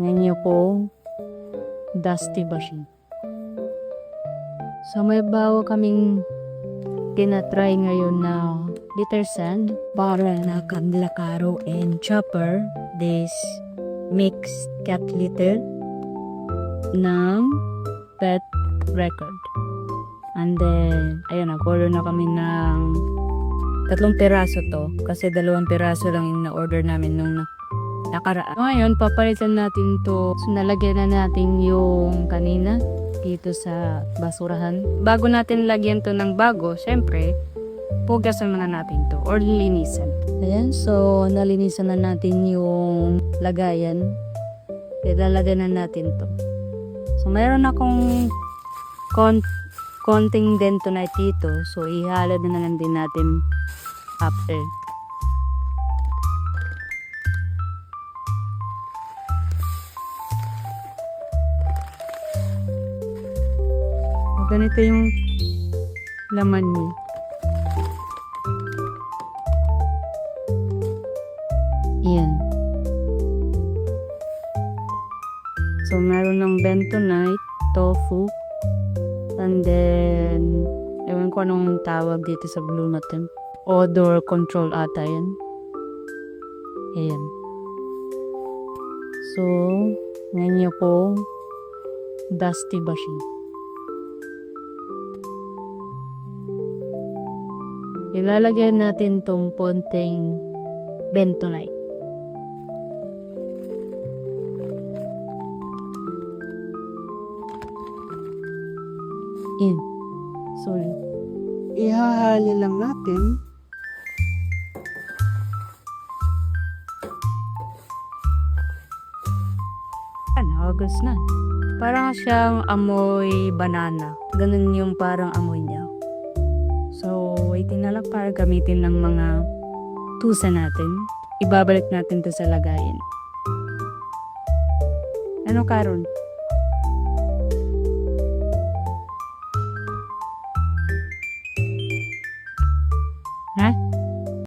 Ngayon po, dusty ba siya? So may bago kaming tinatry ngayon na litter sand para na kaglakaro and chopper this mixed cat litter ng pet record. And then, ayun, nag-order na kami ng 3 piraso to kasi 2 piraso lang yung na-order namin nung nakaraan. Ngayon, papalitan natin to. So, nalagyan na natin yung kanina dito sa basurahan. Bago natin lagyan to ng bago, syempre, pugasan muna natin to or linisan. Ayan, so nalinisan na natin yung lagayan. Ilalagay na natin to. So, mayroon akong konting dentonite dito. So, ihalad na lang din natin after. Ganito yung laman niya. Yan. So, meron ng bentonite, tofu, and then, ewan ko anong tawag dito sa blue natin. Odor control ata yan. Ayan. So, ngayon po, dusty ba siya? Ilalagyan natin tong konting bentonite. In. Sorry. Ihahali lang natin. Agos na. Parang siyang amoy banana. Ganun yung parang amoy niya. So, waiting na lang para gamitin ng mga tusa natin. Ibabalik natin to sa lagayan. Ano karon? Ha?